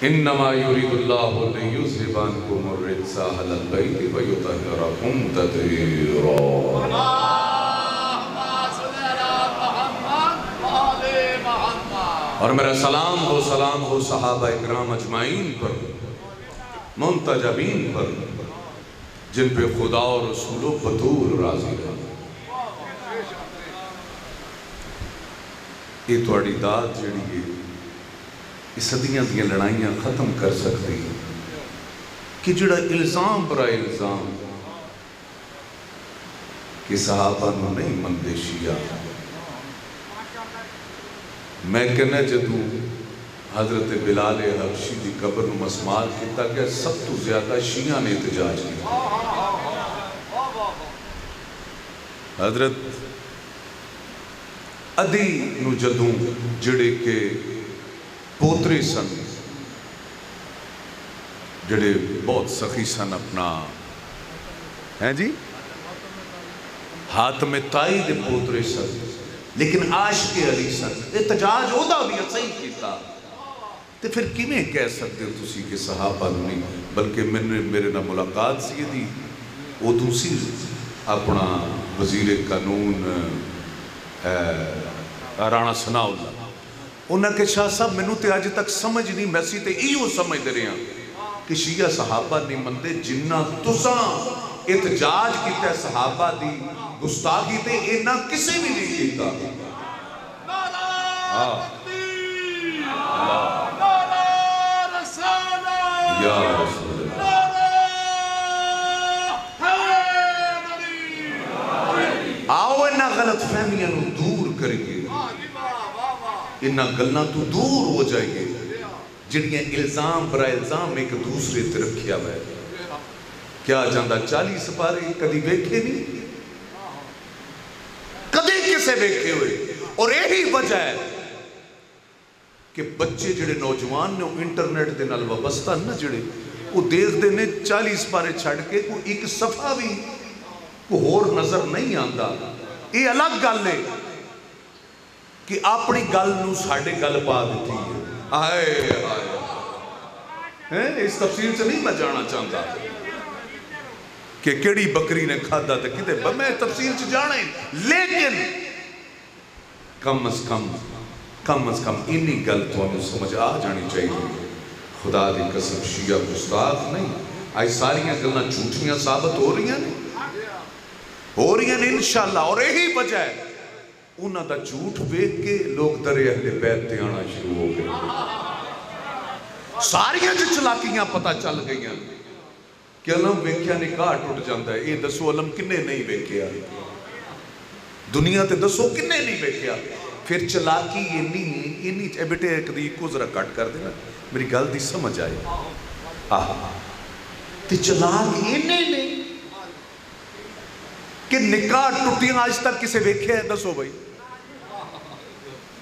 انما یرید اللہ لیذھب عنکم الرجس اہل البیت ویطہرکم تطہیرا۔ اور میرا سلام ہو صحابہ اکرام اجمعین پر، منتجبین پر، جن پہ خدا اور رسول و بطول راضی ہے۔ یہ توڑی داد جڑی ہے یہ صدیاں دیاں لڑائیاں ختم کر سکتی کہ جڑا الزام برائے الزام کہ صحابہ نو نہیں مندے شیعہ۔ میں کہنا جدوں حضرت بلال حبشی دی قبر نو مسمار کیتا کہ سب تو زیادہ شیعہ نے احتجاج کیا۔ حضرت ادی نو جدوں جڑے کے پوترے سن، جڑے بہت سخی سن، اپنا ہیں جی حاتم طائی دے پوترے سن، لیکن عاشق علی سن، احتجاج اودا بھی صحیح کیتا۔ تے پھر کیویں کہہ سکتے ہو تسی کہ صحابہ نہیں، بلکہ میرے نہ ملاقات سی دی وہ دوسری اپنا وزیر قانون رانا ثناء اللہ انہاں کے شاہ صاحب میں تے آج تک سمجھ نہیں، میں تے ایو سمجھ دے رہے ہیں کہ شیعہ صحابہ نہیں مندے جنہ تساں احتجاج کیتا ہے صحابہ دی گستاخی تے اینا کسی بھی نہیں کیتا۔ یا رسول اللہ آؤ اینا غلط فہمیاں نو دور کریے، انہاں گلنا تو دور ہو جائے گے جنہیں الزام برائے الزام ایک دوسرے تے رکھیا ہے۔ کیا جاندہ 40 سپارے کدی بیکھے نہیں، کدی کسے بیکھے ہوئے؟ اور یہی وجہ ہے کہ بچے جڑے نوجوان نے انٹرنیٹ دے نال وابستہ نہ جڑے وہ دیکھ دے نے 40 سپارے چھڑ کے کوئی ایک صفحہ بھی کوئی اور نظر نہیں آندا۔ یہ الگ گل ہے کہ اپنی گل نو ساڑھے گل پا دیتی ہے۔ آئے اس تفصیل سے نہیں میں جانا چاہتا کہ کیڑی بکری نے کھادا تھا کتے میں تفصیل سے جانا ہے، لیکن کم از کم انہی گل تو ہمیں سمجھ آ جانی چاہیے۔ خدا دی قسم شیعہ گستاخ نہیں، آئی ساریاں گلنا جھوٹیاں ثابت ہو رہی ہیں انشاءاللہ۔ اور یہی وجہ ہے انہاں دا جھوٹ بیک کے لوگ در اہل بیت تے آنا شروع ہو گئے، ساریاں جو چلاکیاں پتہ چل گئی ہیں کہ علم ویکھیا نکاح ٹوٹ جاندہ ہے۔ یہ دسو علم کنے نہیں ویکھیا، دنیا تے دسو کنے نہیں ویکھیا؟ پھر چلاکی یہ نہیں اے بیٹے ایک دی کو ذرا کٹ کر دینا میری گل دی سمجھ آئے۔ تے چلاک یہ نہیں کہ نکاح ٹوٹیاں آج تک کسے ویکھیا ہے؟ دسو بھائی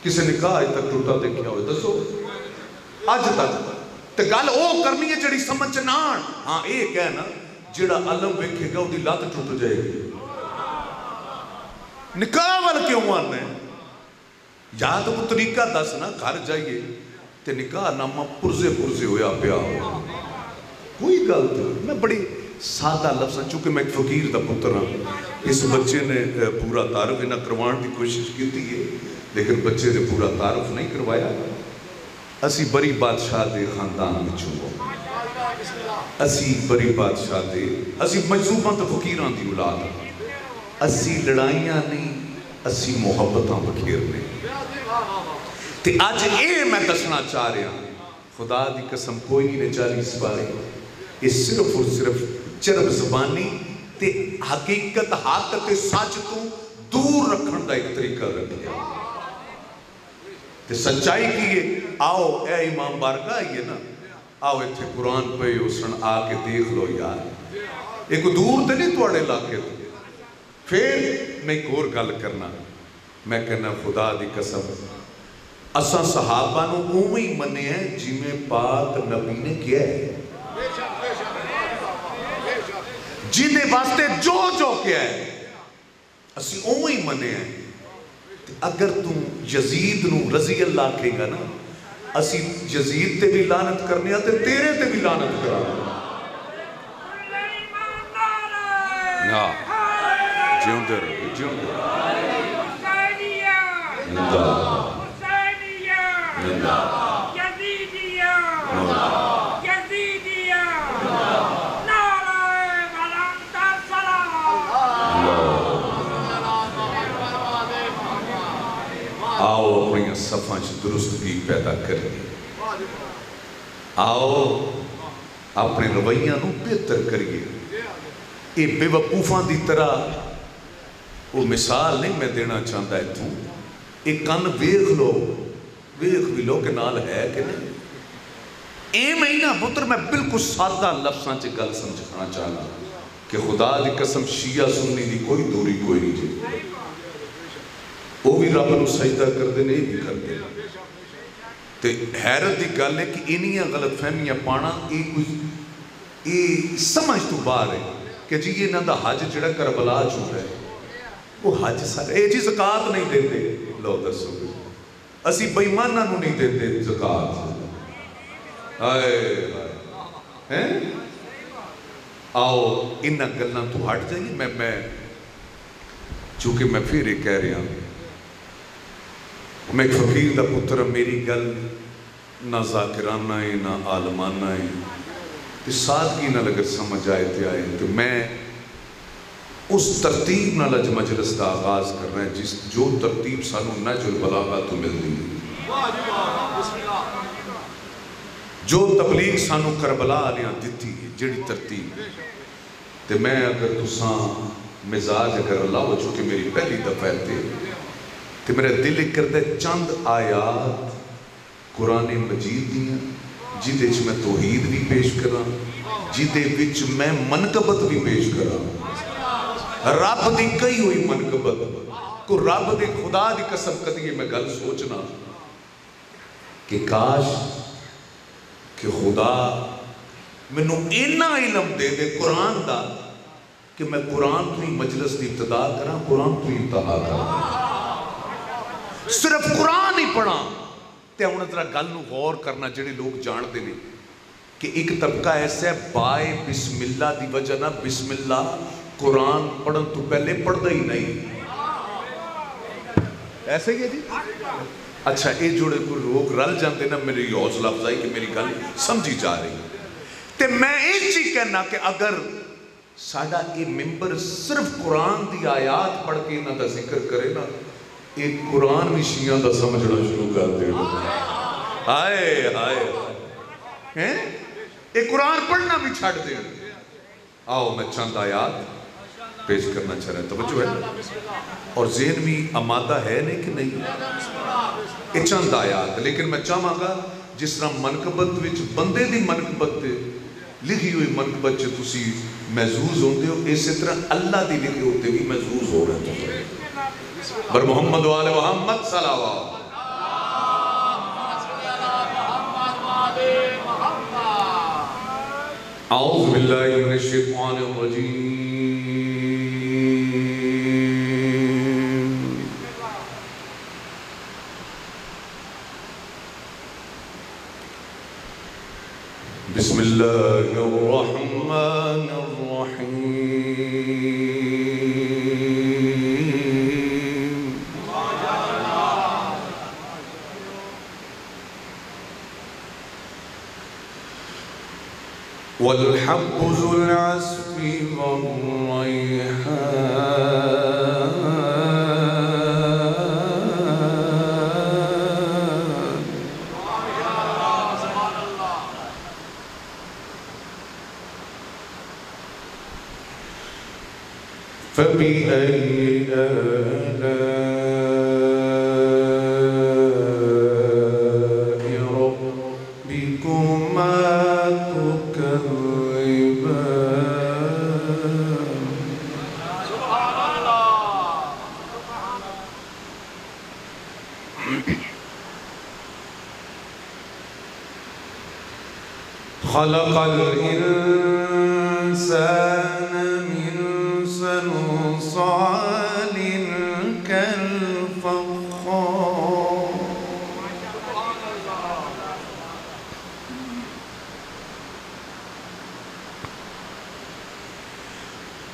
کسے نکاح آج تک ٹوٹا دیکھیا ہوئے؟ دسو آج تک تے گل او کرنی ہے جڑی سمجھ نہ آن۔ ہاں ایک ہے نا جڑا علم ویکھے گا وہ دی لات ٹوٹ جائے گی۔ نکاح وال کیوں آنا ہے؟ یا تو وہ طریقہ دس نا، گھر جائیے تے نکاح نامہ پرزے ہویا پیا ہو، کوئی گل تو میں بڑی سادہ لفظ، چونکہ میں ایک فقیر دا پتر ہوں، اس بچے نے پورا تعارف انہاں کروان کی کوشش کی تھی ہے لیکن بچے نے پورا تعارف نہیں کروایا۔ اسی بڑی بادشاہ دے خاندان میں چھو، اسی بڑی بادشاہ دے، اسی مجذوباں تے فقیران دی اولاد، اسی لڑائیاں نہیں، اسی محبتاں بکھیرنے۔ تے آج اے میں دسنا چاہ رہا ہوں، خدا دی قسم کوئی نہیں 40 بارے، یہ صرف اور صرف چرب زبانی تے حقیقت حق تے سچ تو دور رکھن دا ایک طریقہ رکھیا تے سچائی کیے۔ آؤ اے امام بارگاہ آئیے نا، آؤ ایتھے قرآن پہ اسن آ کے دیکھ لو یار، ایک دور تے نہیں توڑے علاقے تو۔ پھر میں ایک اور گل کرنا، میں کہنا خدا دی قسم اساں صحابہ نو اوہی منے ہیں جی میں پاک نبی نے کیا ہے، جینے واسطے جو کیا ہے اسی اوہی منے ہیں۔ اگر تم یزید نو رضی اللہ کہے گا نا، اسی یزید تے بھی لعنت کرنے تے تیرے تے بھی لعنت کرانا نا جیوں دے رہے جیوں دے زندہ زندہ آؤ اپنی صفحہ درستگی پیدا کریے آؤ اپنے رویہ نو بہتر کریے یہ بے وقوفاں دی طرح وہ مثال نہیں میں دینا چاہتا ہے تو ایک کن ویخ بھی لو کہ نال ہے کہ نہیں اے مہینہ پتر میں بالکل سادہ لفظاں چے گل سمجھانا چاہتا کہ خدا دی قسم شیعہ سننی دی کوئی دوری کوئی نہیں جی وہ بھی رب نو سجدہ کر دے نہیں بھی کر دے تے حیرت دی گل ہے کہ انہیاں غلط فہمیاں پانا یہ سمجھ تو باہر ہے کہ جی یہ نہ دا حج جڑا کربلا چو ہے وہ حج سارے اے جی زکاة نہیں دیتے لو دسو اسی بیمانہ نو نہیں دیتے زکاة آئے ہیں آؤ انہ گلنا تو ہٹ جائیے میں چونکہ میں پھر ایک کہہ رہا ہوں میں ایک فقیر دا پتر میری گل نہ ذاکرانہ ہے نہ عالمانہ ہے تو سادگی نہ لگر سمجھ آئے تھے آئے تو میں اس ترتیب نہ لج مجلس دا آغاز کر رہے ہیں جو ترتیب سانو نہج البلاغہ تو مل دی جو تبلیغ سانو کربلا آلیاں دیتی ہے جڑی ترتیب تو میں اگر تساں مزاج اگر اللہ ہو چکے میری پہلی دفعہ تھے کہ میرے دل کردے چند آیات قرآن مجید دیا جیدے چھ میں توحید بھی پیش کرا جیدے وچ میں منقبت بھی پیش کرا رب دی کئی ہوئی منقبت کو رب دی خدا دی قسم کدیے میں گل سوچنا کہ کاش کہ خدا میں نو اینا علم دے دے قرآن دا کہ میں قرآن تو ہی مجلس دی ابتدا کرا قرآن تو ہی انتہا کرا صرف قرآن ہی پڑھا تے انہوں نے گل نو غور کرنا جڑے لوگ جان دے نہیں کہ ایک طبقہ ایسا ہے بائے بسم اللہ دی وجہ نہ بسم اللہ قرآن پڑھن تو پہلے پڑھتا ہی نہیں ایسے ہی ہے جی اچھا اے جوڑے کو لوگ رل جاندے نا میری حوصلہ افزائی کہ میری گل سمجھی جا رہی تے میں ایک چیز کہنا کہ اگر ساڑھا یہ ممبر صرف قرآن دی آیات پڑھ کے انہاں دا ذکر کرے نا ایک قرآن بھی شیعہ دا سمجھنا شروع کر دے آئے آئے ایک قرآن پڑھنا بھی چھاڑ دے آؤ میں چند آیات پیش کرنا چاہ رہے ہیں توجہ ہے اور ذہن بھی آمادہ ہے نہیں کہ نہیں یہ چند آیات لیکن میں چاہاں گا جس طرح منقبت وچ بندے دی منقبت لکھی ہوئی منقبت چھ تسی محظوظ ہوندے ہو اسی طرح اللہ دی لکھی ہوتے بھی محظوظ ہو رہے ہیں بر محمد و آل محمد صلوات اعوذ باللہ من الشیطان الرجیم بسم اللہ الرحمن الرحیم والحب ذو العصف والريحان فبأي آلاء ربكما تكذبان خلق الإنسان من صلصال كالفخار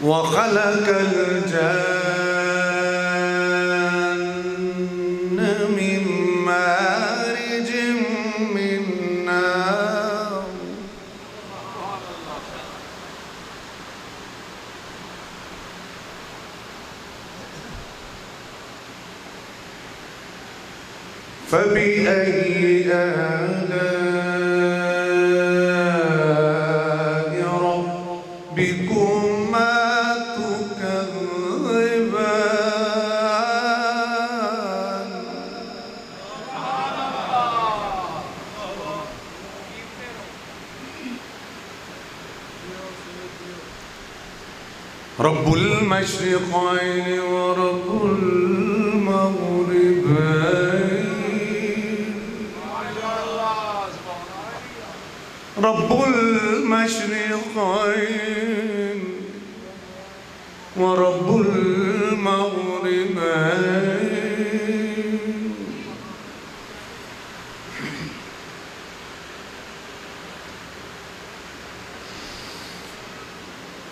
وخلق الجن من مارج من نار فبأي آلاء ربكما تكذبان رب المشرقين ورب المغربين رب المشرقين ورب المغربين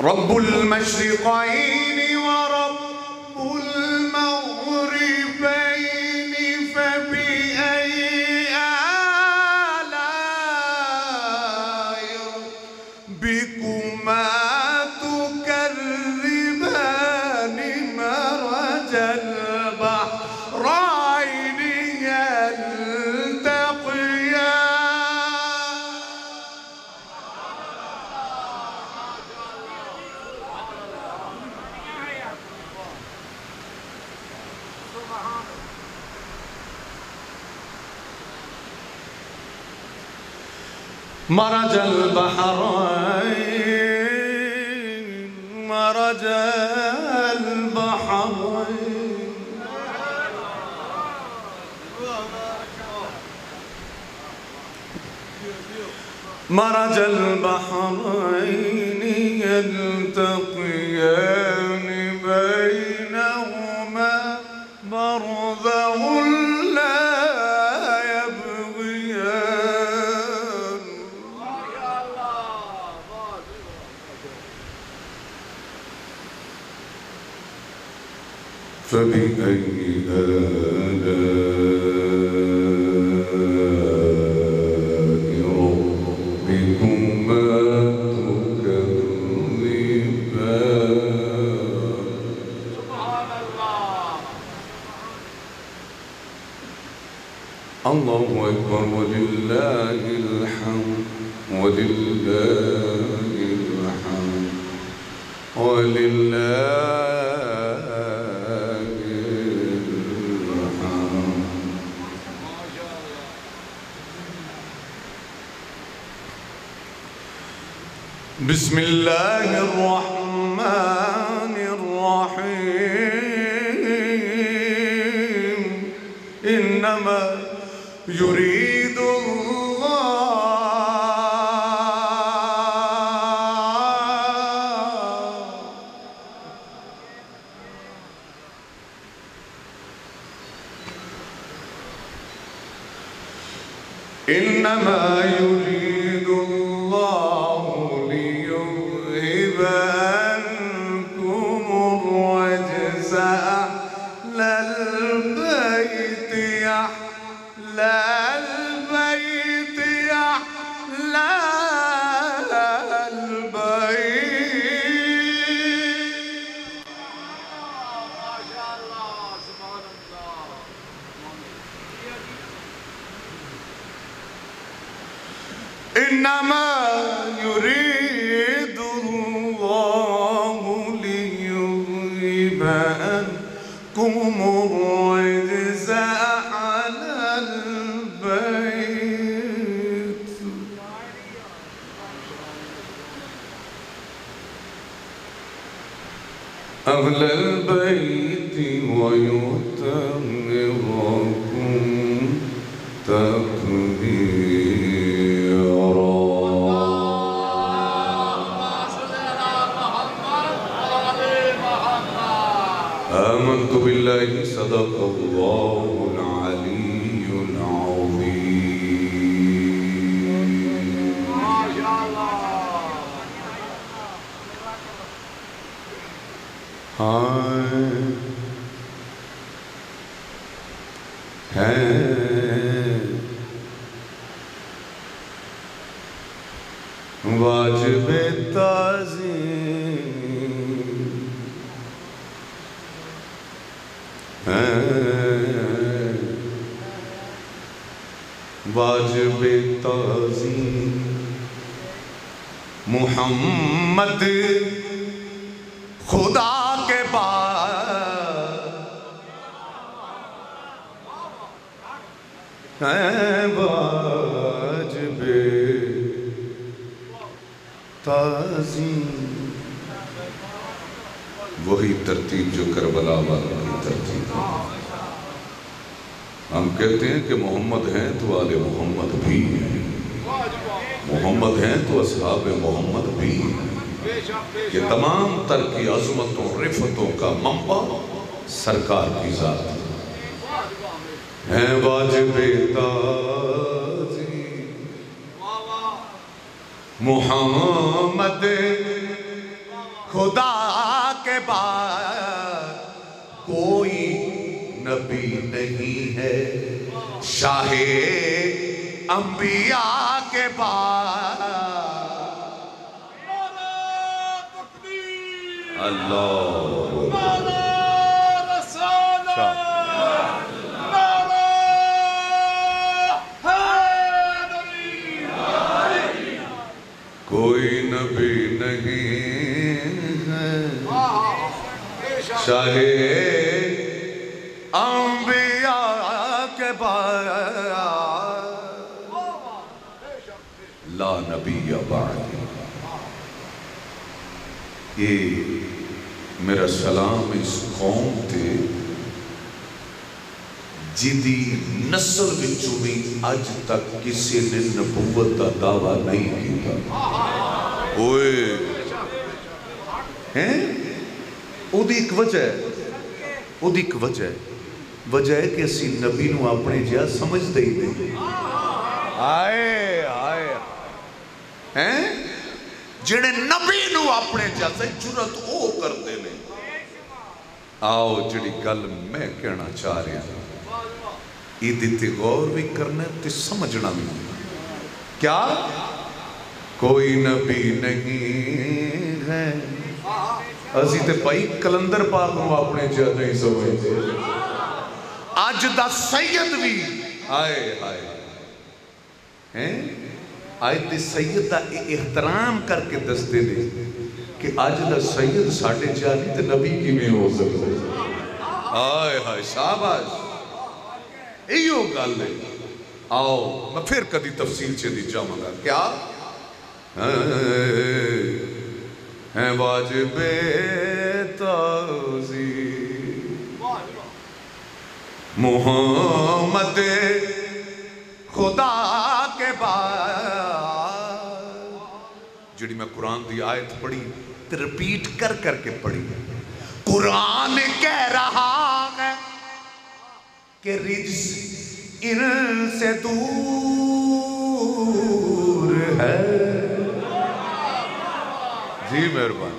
رب المشرقين ورب المغربين فبأي آلاء ربكما تكذبان مرج البحرين يلتقيان مرج البحرين مرج البحرين مرج البحرين يلتقيان بينهما برزخ لا يبغيان فبأي آلاء ربكما تكذبان سبحان الله الله أكبر ولله الحمد ولله الحمد ولله بسم الله الرحمن الرحيم إنما يريد إنما يريد الله ليذهب عنكم الرجس أهل البيت أهل البيت أهل البيت ما شاء الله سبحان الله إنما يريد الله ليذهب عنكم الرجس أهل البيت أهل البيت ويطهركم تطهيرا. آمنت بالله صدق الله العلي العظيم. ما شاء الله. واجب تعظیم واجب تعظیم محمد خدا کے بعد واجب تعظیم وہی ترتیب جو کربلا والوں کی ترتیب ہے۔ ہم کہتے ہیں کہ محمد ہیں تو آل محمد بھی ہیں، محمد ہیں تو اصحاب محمد بھی ہیں۔ یہ تمام تر کی عظمتوں رفتوں کا منبع سرکار کی ذات ہے۔ واجب تعظیم محمد خدا کے بعد کوئی نبی نہیں ہے، شاہ انبیاء کے بعد اللہ کوئی نبی نہیں ہے، شاہ انبیاء کے بعد لا نبی بعد۔ یہ میرا سلام اس قوم تے جدی نسل وچوں بھی اج تک کسی نے نبوت کا دعویٰ نہیں کیتا۔ اوئے ہیں او دی ایک وجہ ہے، او دی ایک وجہ ہے، وجہ ہے کہ اسی نبی نو اپنے جہاں سمجھ دے ہی نہیں۔ آئے آئے ہیں جڑے نبی نو اپنے جیسے جرت او کرتے لیں۔ آؤ جڑی گل میں کہنا چاہ رہا ہوں، تے غور بھی کرنا تے سمجھنا بھی۔ کیا کوئی نبی نہیں ہے، اسی تے بھائی کلندر پاک نو اپنے جیسے نہیں سمجھتے۔ آج دا سید بھی آئے آئے ہیں، آج دے سید دا احترام کر کے دستے دے کہ آج دا سید ساڑھے جانی تے نبی کی میں ہو سکتے۔ آئے آئے شاباش، ایو گل ہے۔ آؤ میں پھر کدی تفصیل سے دی جاؤں گا۔ کیا ہیں واجب تعظیم محمد خدا کے بعد۔ جڑی میں قرآن دی آیت پڑھی تے رپیٹ کر کر کے پڑھی۔ قرآن کہہ رہا ہے کہ رجس ان سے دور ہے۔ جی مہربان۔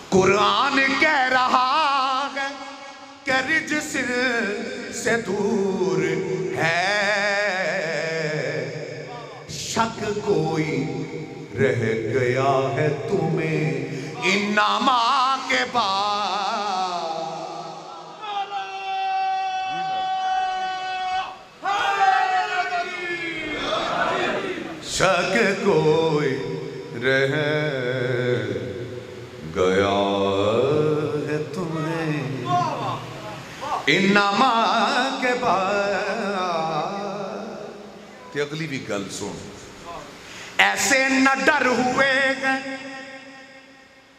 قرآن کہہ رہا ہے کہ رجس سے دور ہے، شک کوئی رہ گیا ہے تمہیں انما کے بعد۔ شک کوئی رہ گیا ہے تمہیں انما کے بعد۔ تے اگلی بھی گل سن، ایسے نہ ڈر ہوئے گئے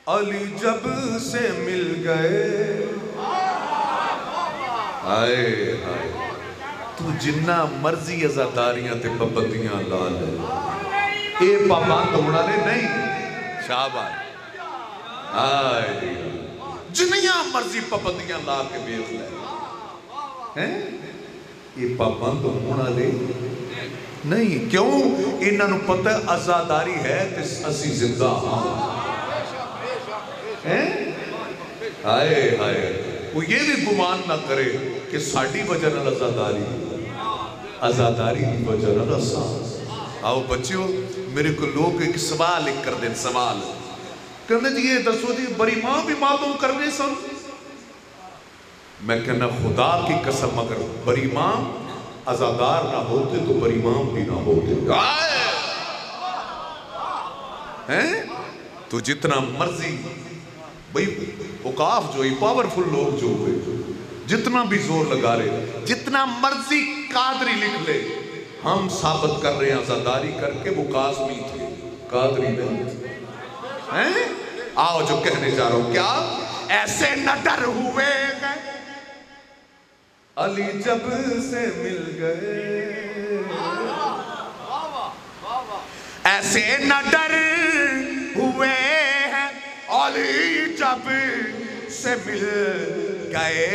علی جب سے مل گئے۔ آئے آئے تو جنہ مرضی ازاداریاں تے پابندیاں لا لے، اے پابند ہونا لے نہیں۔ شاباش، آئے جنیاں مرضی پابندیاں لا کے بیخ لے، یہ پابند ہونا لے نہیں۔ کیوں؟ انہاں نو پتہ ازاداری ہے تے اسی زندہ ہاں۔ ہائے ہائے وہ یہ بھی گمان نہ کرے کہ ساڑی وجہ نہ ازاداری کی وجہ نہ رسا. آؤ بچیو میرے کو لوگ ایک سوال لکھ کر دیں. سوال کہنے جی یہ دسو جی بری ماں بھی معلوم کرنے سن. میں کہنا خدا کی قسم اگر بری ماں ازادار نہ ہوتے تو بری ماں بھی نہ ہوتے. تو جتنا مرضی بھئی اوقاف جو ہی پاورفل لوگ جو ہوئے جتنا بھی زور لگا رہے جتنا مرضی قادری لکھ لے ہم ثابت کر رہے ہیں ازاداری کر کے وہ قاسمی تھے قادری نہیں تھے. آؤ جو کہنے جا رہا ہوں کیا ایسے نہ ڈر ہوئے گئے علی جب سے مل گئے ایسے نہ ڈر ہوئے ہیں علی جب سے مل گئے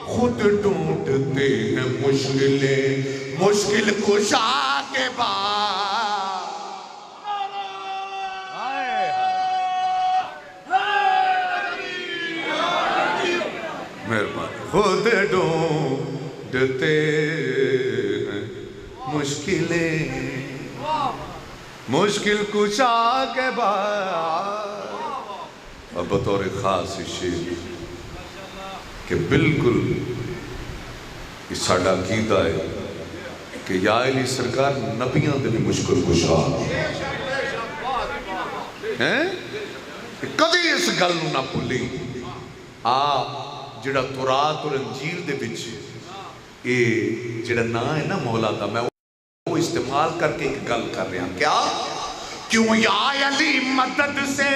خود ڈھونڈتے ہیں مشکلیں مشکل کشا کے بعد. خود ڈھونڈتے ہیں مشکلیں مشکل کشا کے بعد. اور بطور خاص شیر کہ بالکل یہ ساڑھا عقیدہ ہے کہ یا علی سرکار نبیاں دے بھی مشکل کشا ہیں. کدی اس گل نہ بھولی. جڑا تورات اور انجیل دے وچ اے جڑا نا ہے نا مولا دا میں وہ استعمال کر کے ایک گل کر رہا ہوں کیا کیوں یا علی مدد سے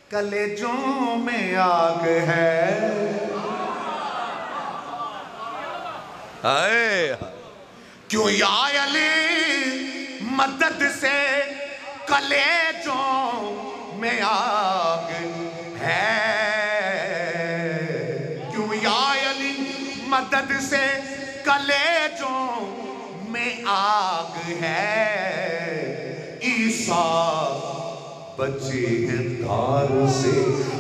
کلیجوں میں آگ ہے. کیوں یا علی مدد سے کلیجوں میں آگ ہے. مدد سے کلیجوں میں آگ ہے. عیسیٰ بچے ہیں دار سے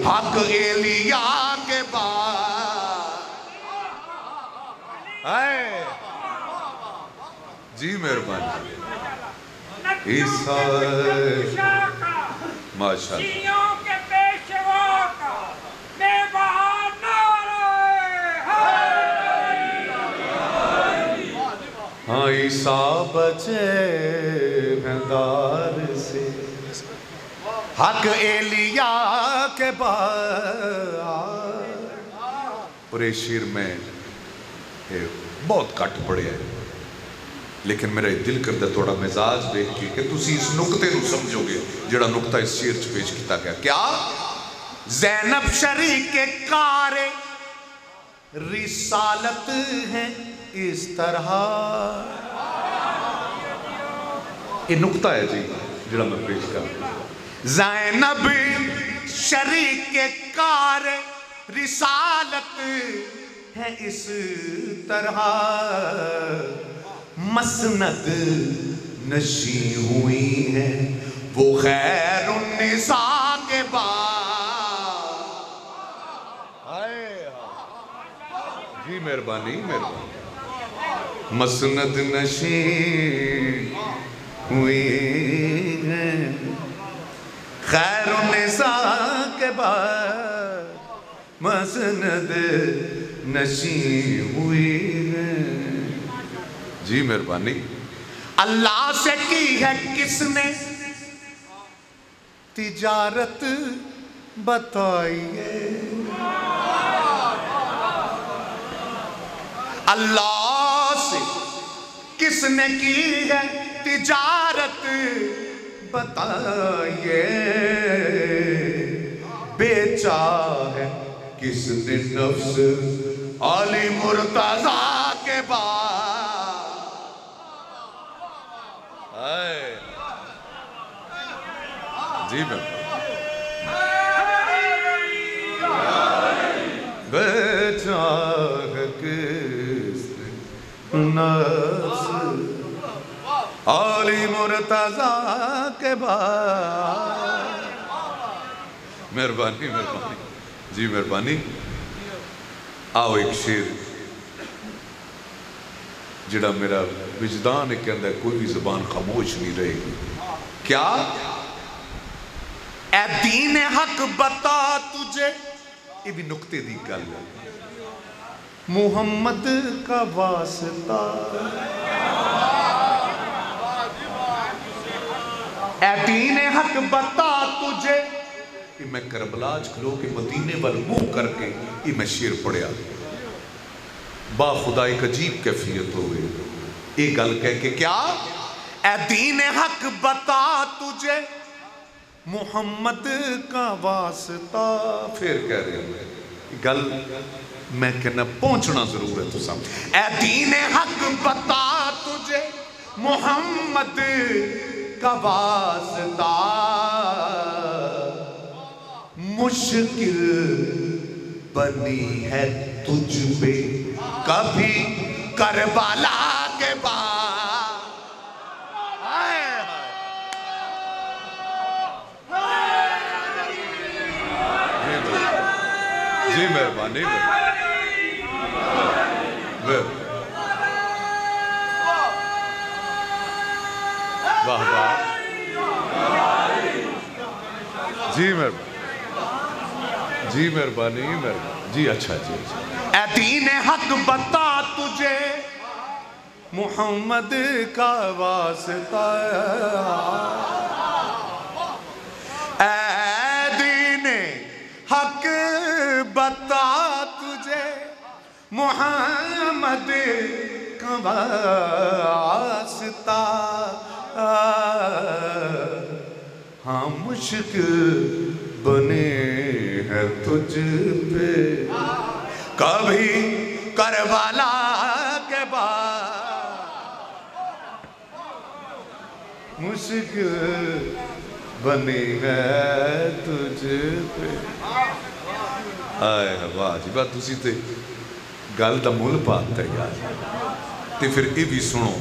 حق ایلیاء کے بعد. جی مہربانی عیسیٰ ماشاءاللہ ہاں عیسیٰ بچے ہیں دار سے حق ایلیاء کے بعد. اور یہ شیر میں بہت کٹ پڑے ہیں لیکن میرا دل کردہ تھوڑا مزاج دیکھ کے کہ تسی اس نکتے نو سمجھو گے جڑا نکتہ اس شیر چ پیش کیتا گیا. کیا زینب شریک کار رسالت ہے اس طرح. یہ نکتہ ہے جی جڑا میں پیش کر رہا ہوں. زینب شریک کار رسالت ہے اس طرح مسند نشی ہوئی ہے وہ خیر النساء کے بعد. جی مہربانی مسند نشی ہوئی ہے خیر النساء کے بعد مسند نشی ہوئی ہے. جی مہربانی اللہ سے کی ہے کس نے تجارت بتائیے. اللہ سے کس نے کی ہے تجارت بتائیے. بیچا ہے کس نے نفس علی مرتضیٰ کے بعد. جی میں بیچا ہے کس نے نفس علی مرتضیٰ کے بعد. مہربانی مہربانی جی مہربانی. آؤ ایک شیر جڑا میرا وجدان ہے کہندا ہے کوئی بھی زبان خاموش نہیں رہے گی. کیا اے دین حق بتا تجھے، یہ بھی نقطے دی گل ہے، محمد کا واسطہ. اے دین حق بتا تجھے، یہ میں کربلا کھلو کے مدینے وال منہ کر کے یہ میں شیر پڑھیا. با خدا ایک عجیب کیفیت ہو گئی یہ گل کہہ کے. کیا اے دین حق بتا تجھے، محمد کا واسطہ. پھر کہہ رہے ہیں گل میں کہنا پہنچنا ضرور ہے تو سامنے. اے دین حق بتا تجھے، محمد کا واسطہ، مشکل بنی ہے تجھ پہ کبھی کربلا کے بعد. جی مہربانی. واہ واہ جی مہربانی جی مہربانی مہربانی جی. اچھا جی اچھا. اے دین حق بتا تجھے، محمد کا واسطہ. اے دین حق بتا تجھے، محمد کا واسطہ. ہاں مشکل بنے ہے تجھ پہ کبھی کربلا کے بعد، مشکل بنی ہے تجھ پہ. آئے واہ جی بات تسی تے گل دا مول پاتا ہے یار. تے پھر یہ بھی سنو،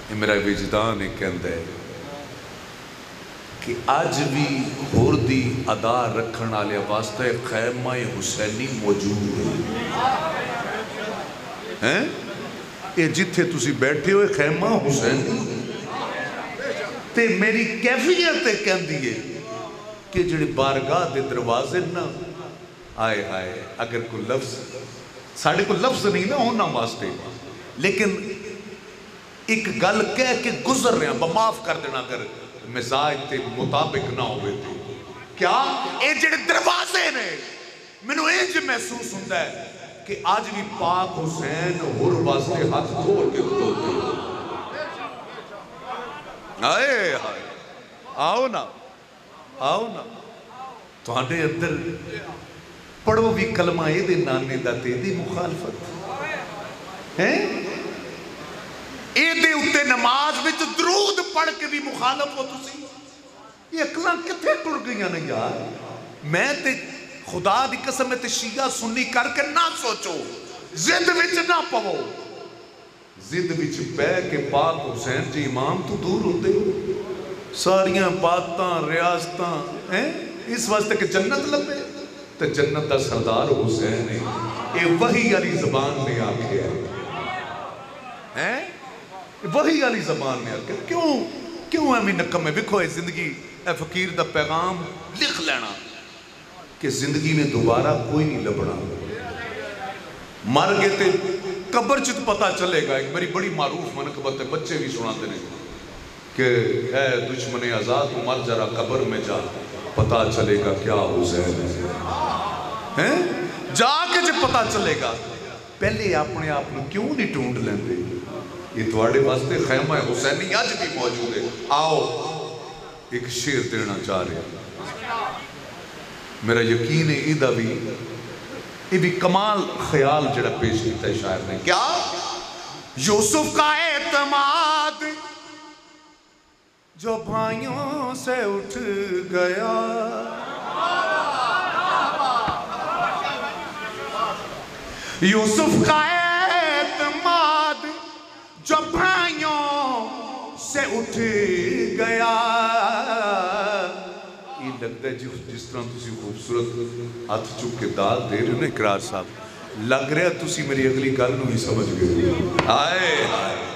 یہ میرا وجدان ہے کہندا ہے کہ آج بھی ہور دی ادا رکھن والے واسطے خیمہ حسینی موجود ہے. یہ جتھے تسی بیٹھے ہوئے خیمہ حسینی تے میری کیفیت کہندی ہے کہ جڑے بارگاہ دے دروازے نا، آئے آئے اگر کوئی لفظ ساڑھے کو لفظ نہیں نا ہونا واسطے، لیکن ایک گل کہہ کے گزر رہے ہیں، معاف کر دینا اگر مزاج تے مطابق نہ ہوئے تھے. کیا اے جڑے دروازے نے میں نے ایج محسوس ہوتا ہے کہ آج بھی پاک حسین ہور واسطے ہاتھ کھول کے کھلوتے ہیں. آئے آئے آؤ نا آؤ نا تو آنے اندر پڑھو بھی کلمہ اے دے نانے دا تے دی مخالفت ہیں. اے دے اتے نماز میں تو درود پڑھ کے بھی مخالف ہو تسی. یہ اکلاں کتھے ٹر گئیاں نہیں یار. میں تے خدا دی قسم تے شیعہ سنی کر کے نہ سوچو، زد وچ نہ پو، زد وچ پہ کے پاک حسین جی امام تو دور ہوتے ہو. ساریاں باتاں ریاستاں ہیں اس واسطے کہ جنت لبے تو جنت دا سردار حسین ہے. اے وحی علی زبان میں آکھے ہیں، وہی علی زبان میں آکے کیوں ہمیں نکم میں بکھو ہے زندگی. اے فقیر دا پیغام لکھ لینا کہ زندگی میں دوبارہ کوئی نہیں لبنا. مر گئے تے قبر چت پتا چلے گا. ایک میری بڑی معروف منقبت ہے، بچے بھی سناتے ہیں کہ اے دشمن آزاد مر جرا قبر میں جا، پتا چلے گا کیا حسین ہے. جا کے جب پتا چلے گا. پہلے اپنے آپ نے کیوں نہیں ٹونڈ لیندے. یہ تواڈے واسطے خیمہ حسینی آج بھی موجود ہے. آؤ ایک شعر دینا چاہ رہے ہیں. میرا یقین ہے یہ بھی کمال خیال جڑا پیش کیتا ہے شاعر نے. کیا یوسف کا اعتماد جو بھائیوں سے اٹھ گیا، یوسف کا اعتماد جو بھائیوں سے اٹھ گیا، یہ لگتا ہے جس طرح تسی خوبصورت ہاتھ چک کے داد دے رہے ہو نا اقرار صاحب لگ رہا تسی میری اگلی گل نو ہی سمجھ گئے آئے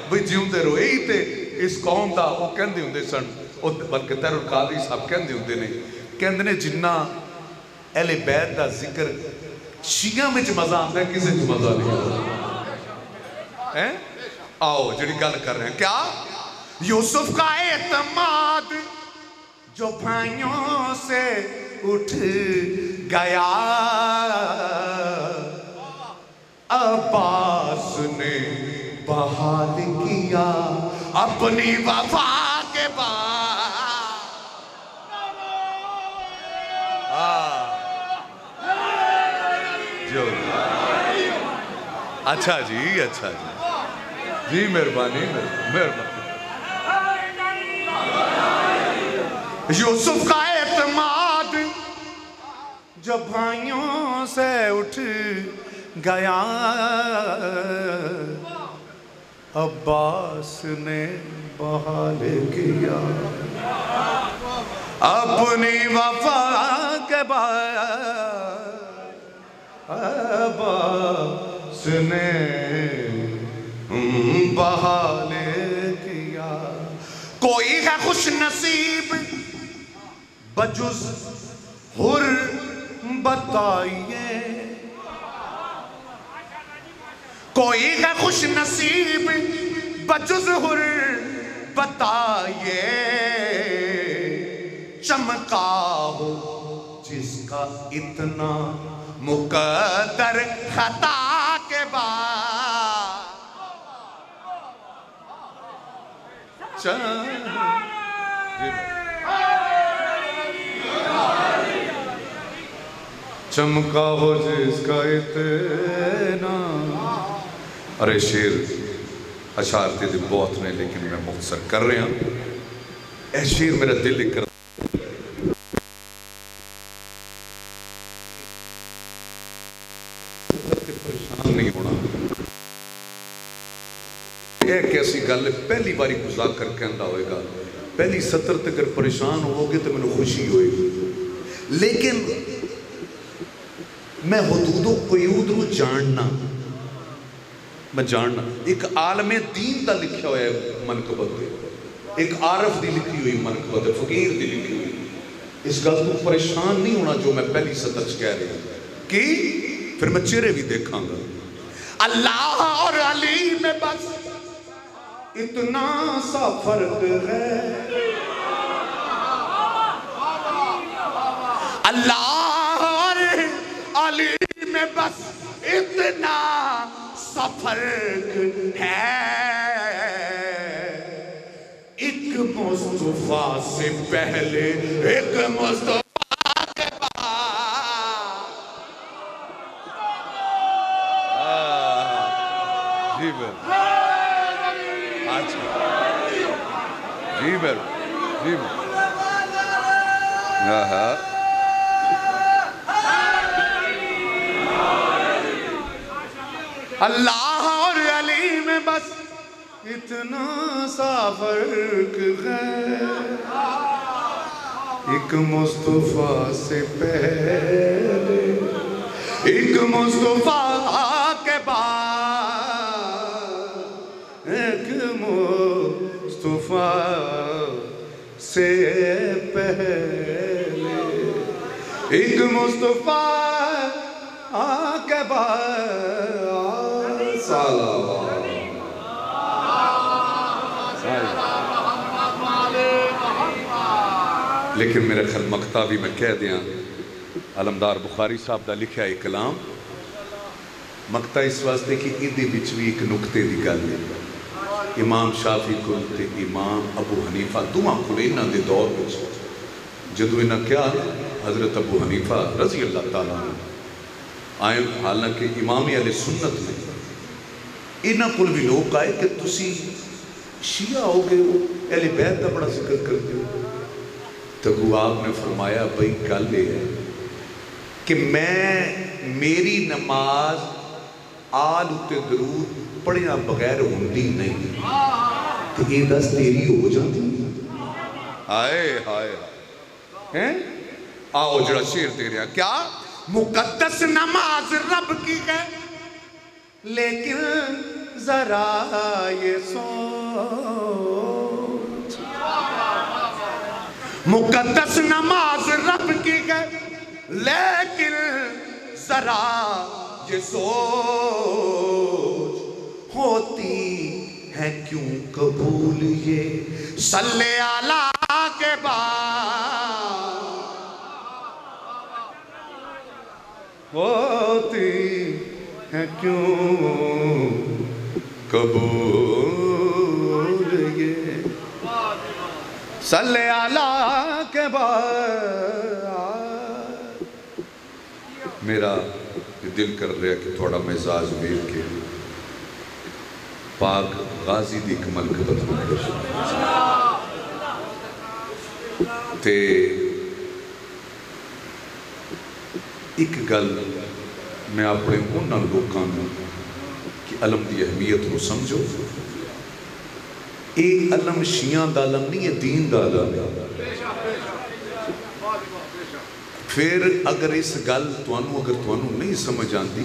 بھئی جیوندے رہو یہی تے اس قوم دا وہ کہندے ہوندے سن بلکہ تیر القادری صاحب کہندے ہوندے نے جنہ اہل بیت دا ذکر شیعہ میں مزہ آتا ہے کسی جو مزہ نہیں آتا آؤ جڑی گل کر رہے ہیں کیا یوسف کا اعتماد جو بھائیوں سے اٹھ گیا عباس نے بحال کیا اپنی وفا کے بعد اچھا جی جی مہربانی یوسف کا اعتماد جب بھائیوں سے اٹھ گیا عباس نے بحال کیا اپنی وفا کے بعد عباس نے بحال کیا کوئی ہے خوش نصیب بجز حر بتائیے کوئی ہے خوش نصیب بجز حر بتائیے چمکا ہو جس کا اتنا مقدر خطا کے بعد چمکا ہو جس کا اتنا ارے شیر اشارتے دن بہت نے لیکن میں مختصر کر رہے ہیں اے شیر میرا دل لکھ کر پریشان نہیں ہونا ایک ایسی گل پہلی باری گزار کر کے اندہ ہوئے گا پہلی سطر تک اگر پریشان ہوگے تو میں نے خوشی ہوئے گی لیکن میں حدود و قیود رو جاننا ایک عالم دین دا لکھا ہویا ہے منقبت دے ایک عارف دی لکھی ہوئی منقبت ہے فقیر دی لکھی ہوئی اس گل تو پریشان نہیں ہونا جو میں پہلی سطر کہہ رہی ہوں کہ پھر میں چہرے بھی دیکھاں گا اللہ اور علی میں بس اتنا سا فرق ہے اللہ اور علی میں بس اتنا سا فرق ہے ایک مصطفیٰ سے پہلے ایک مصطفیٰ کے بعد جی بھر جی بھر جی بھر اللہ اور علی میں بس اتنا سا فرق ہے ایک مصطفیٰ سے پہلے ایک مصطفیٰ کے بعد ایک مصطفیٰ سے پہلے ایک مصطفیٰ کے بعد صلوات لیکن میرے خیال مقطع بھی میں کہہ دیاں علمدار بخاری صاحب دا لکھا ہے کلام مقطع اس واسطے کہ ادھے بچ بھی ایک نکتے دی گل ہے امام شافعی کل تے امام ابو حنیفہ دوہاں کل انہاں دے دور بچ جدو انہاں کیا حضرت ابو حنیفہ رضی اللہ تعالیٰ عنہ آئے حالانکہ امامی علیہ سنت میں انہاں کل بھی لوگ آئے کہ تسی شیعہ ہو گئے ہو اہل بیت دا بڑا ذکر کرتے ہو تو آپ نے فرمایا بھئی گل یہ ہے کہ میری نماز آل اتے درود پڑھنا بغیر ہوندی نہیں تو یہ دس تیری ہو جاتی آئے ہیں آؤ جڑا شیر دے رہا کیا مقدس نماز رب کی ہے لیکن ذرا یہ سوچ مقدس نماز رب کی ہے لیکن ذرا یہ سوچ ہوتی ہے کیوں قبول یہ صلی اللہ کے بعد ہوتی ہے کیوں قبول یہ صلی اللہ کے بعد میرا دل کر رہا کہ تھوڑا مزاج ویل کے پاک غازی دی کمل کبت ہو گئے تے ایک گل میں اپنے انہاں لوکاں کہ علم دی اہمیت کو سمجھو اے علم شیعہ دا علم نہیں ہے دین دا علم ہے پھر اگر اس گل توانو نہیں سمجھ آندی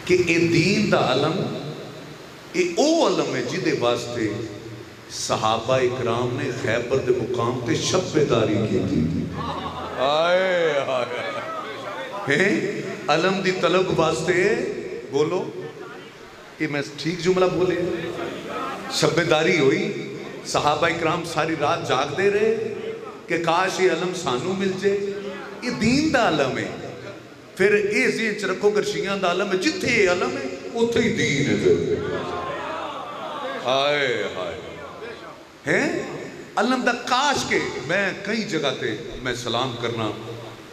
کہ اے دین دا علم اے او علم ہے جدے واسطے صحابہ اکرام نے خیبر دے مقام تے شب داری کی تھی آئے علم دی طلب واسطے بولو کہ میں ٹھیک جملہ بولے شب داری ہوئی صحابہ اکرام ساری رات جاگ دے رہے کہ کاش یہ علم سانو مل جائے یہ دین دا علم ہے پھر یہ ذہن چ رکھو کہ شیعہ دا علم ہے جتھے یہ علم ہے اتھے ہی دین ہے ہائے ہائے ہیں علم دا کاش کے میں کئی جگہ تے میں سلام کرنا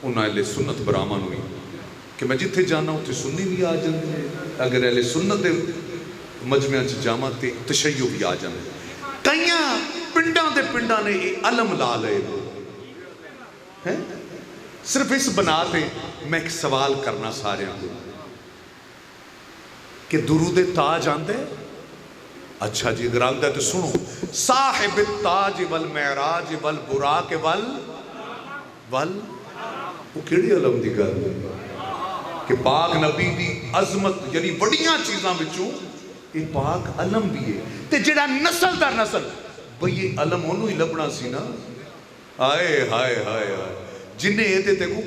انہاں اہل سنت برامن ہوئی کہ میں جتھے جانا اتھے سنی بھی آ جاندے اگر اہل سنت دے مجمع چ جاواں تے تشیع بھی آ جاندے کئیاں پنڈاں دے پنڈاں نے علم لا لے صرف اس بنا تے میں ایک سوال کرنا سارے کو کہ درود تاج آندے اچھا جی اگر آندہ تو سنو صاحب التاج والمعراج والبراق وہ کیڑی علم دی گل کہ پاک نبی دی عظمت یعنی بڑیاں چیزاں بچوں یہ پاک علم بھی ہے تے جڑا نسل در نسل بھئی یہ علم انہوں ہی لبنا سی نا آئے ہائے ہائے ہائے جنہیں یہ دیتے کو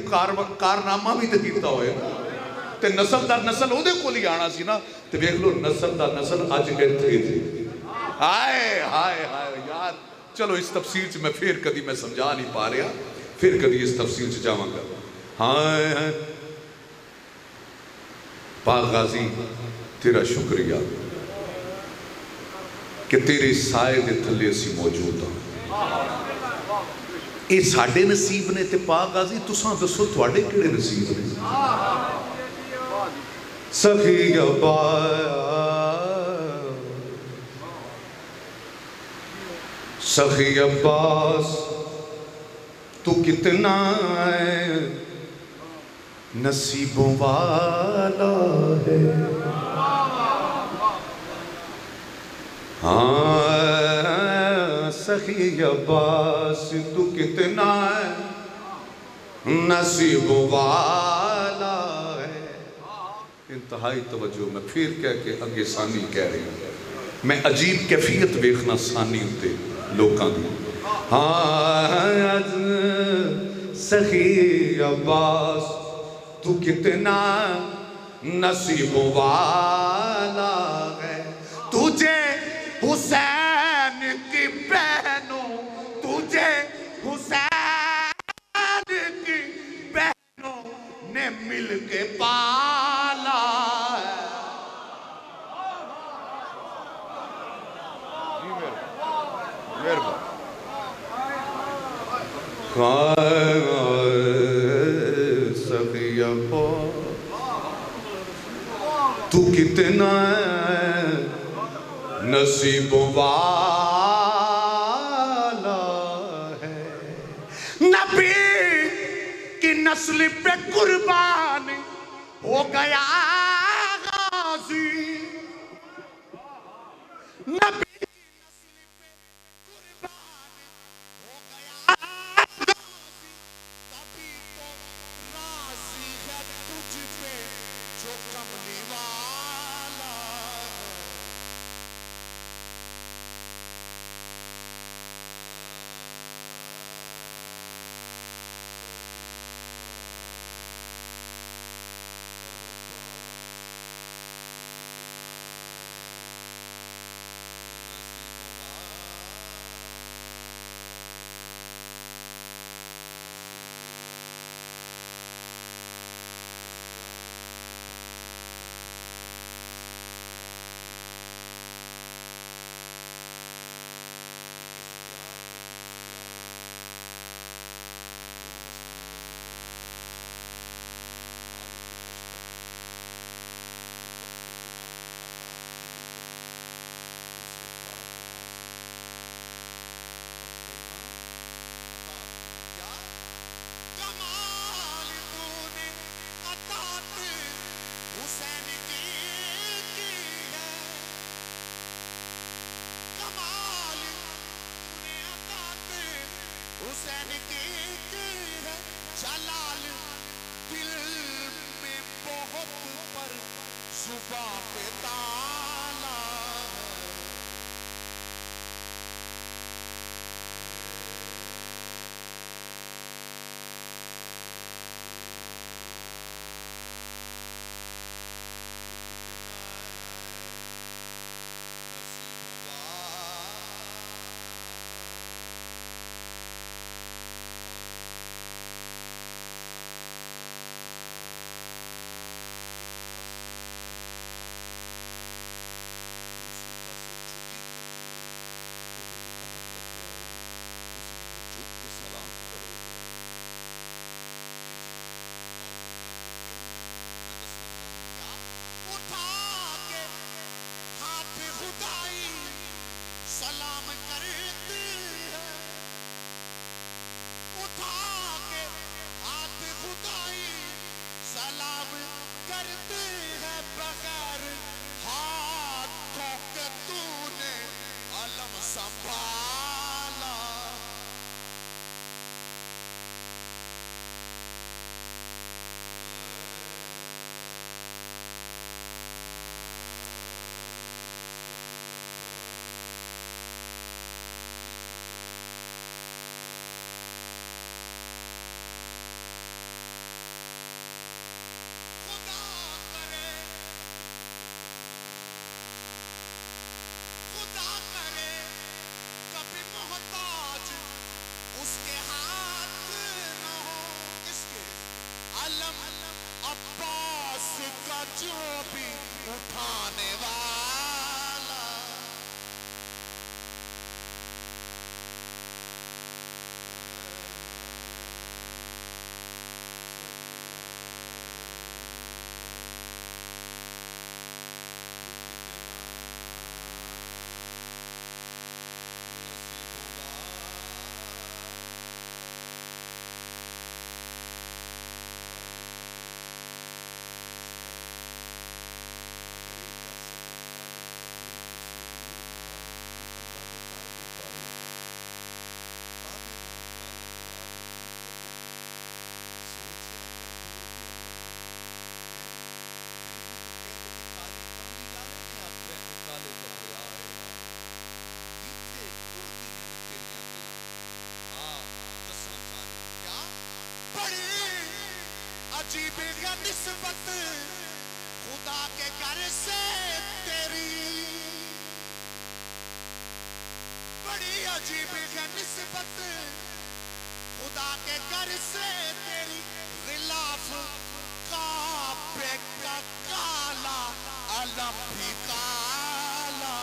کارنامہ بھی دیتا ہوئے تے نسل در نسل ہو دے کو لی آنا سی نا تے بیک لو نسل در نسل آج گئے تھے آئے ہائے ہائے یار چلو اس تفصیل سے میں پھر کدی میں سمجھا نہیں پا رہا پھر کدی اس تفصیل سے جاواں گا ہائے ہائے پاک غازی تیرا شکریہ کہ تیرے سائے دے تھلے اسی موجود ہوں اے ساڑھے نصیب نے تے پاک غازی تساں دسو تھوڑے کڑے نصیب نے سخی عباس سخی عباس تو کتنا نصیبوں والا ہے ہاں سخی عباس تو کتنا نصیبوں والا ہے انتہائی توجہ میں پھر کہہ کے اگے ثانی کہہ رہی ہوں میں عجیب کیفیت ویکھنا ثانی ہوتے لوکاں دی ہاں سخی عباس تو کتنا نصیبوں والا ہے تجھے حسین کی بہنوں تجھے حسین کی بہنوں نے مل کے پالا ہے سخی عباس تو کتنا نصیبوں والا ہے نبی کی نسل پہ قربان ہو گیا غازی نبی کی نسل پہ قربان ہو گیا غازی حسین کی ہے جلال دل میں بہت پر زباں پہ تالا ہے سلام کرتی ہے اٹھا کے ہاتھ خدائی سلام کرتی ہے بغیر ہاتھوں کے تو نے علم سنبھالا محتاج اس کے ہاتھ نہ ہو کس کے علم عباس کا جو بھی اٹھانے والا عجیب ہے نسبت خدا کے گھر سے تیری بڑی عجیب ہے نسبت خدا کے گھر سے تیری غلاف کعبے کا کالا علم بھی کالا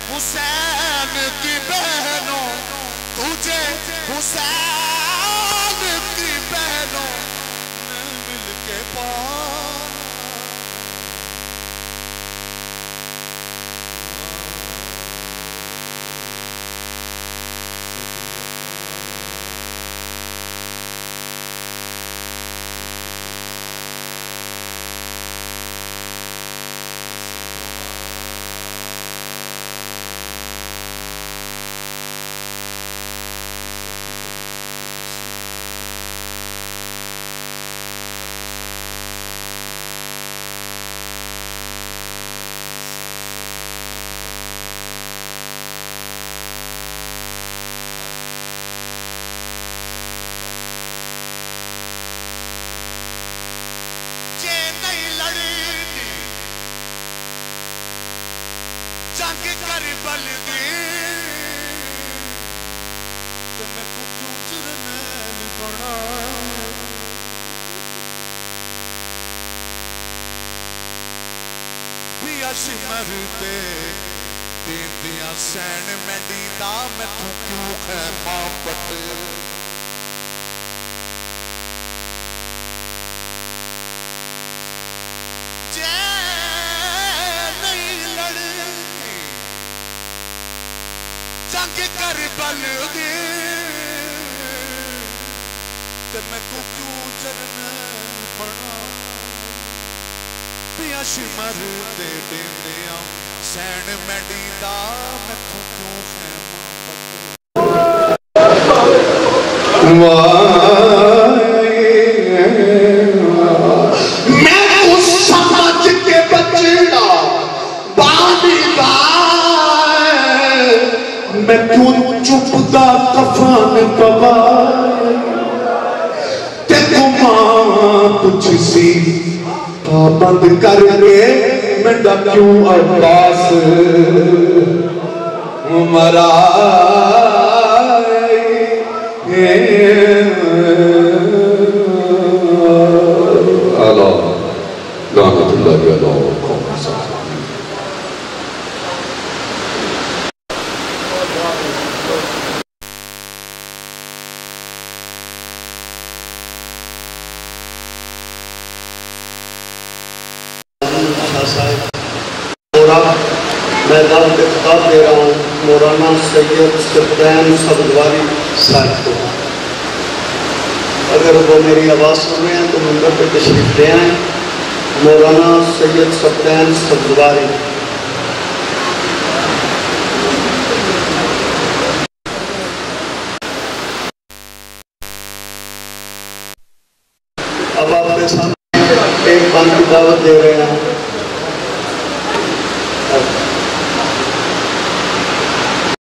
حسین کی بہنوں تجھے حسین کی بہنوں مل کے پالا جنگ کربل دی تے میں کچھ چرنیل بنا بھی اشمر تے دیندیاں سین میں دیدہ میں تو کیوں خیمہ پٹ ਲਾਸ਼ ਮਰਦੇ ਦਿੰਦਿਆਂ ਸੈਣ ਮੈਡੀ ਦਾ ਮੈਥੋਂ ਕਿਉਂ میں اس سمجھ کے بچنا باندھا میں کیوں چپتا کفن پوائے تے گماں کچھ سی پابند کر کے میں ڈکیوں عباس مرا لعنت اللہ علیہ قوم میدان کے خطاب دے رہا ہوں مولانا سید سفدین سبزواری صاحب کو. اگر وہ میری آواز سن رہے ہیں تو منبر پہ تشریف لے آئیں. مولانا سید سفدین سبزواری. اب آپ کے سامنے ایک بات کی دعوت دے رہے ہیں.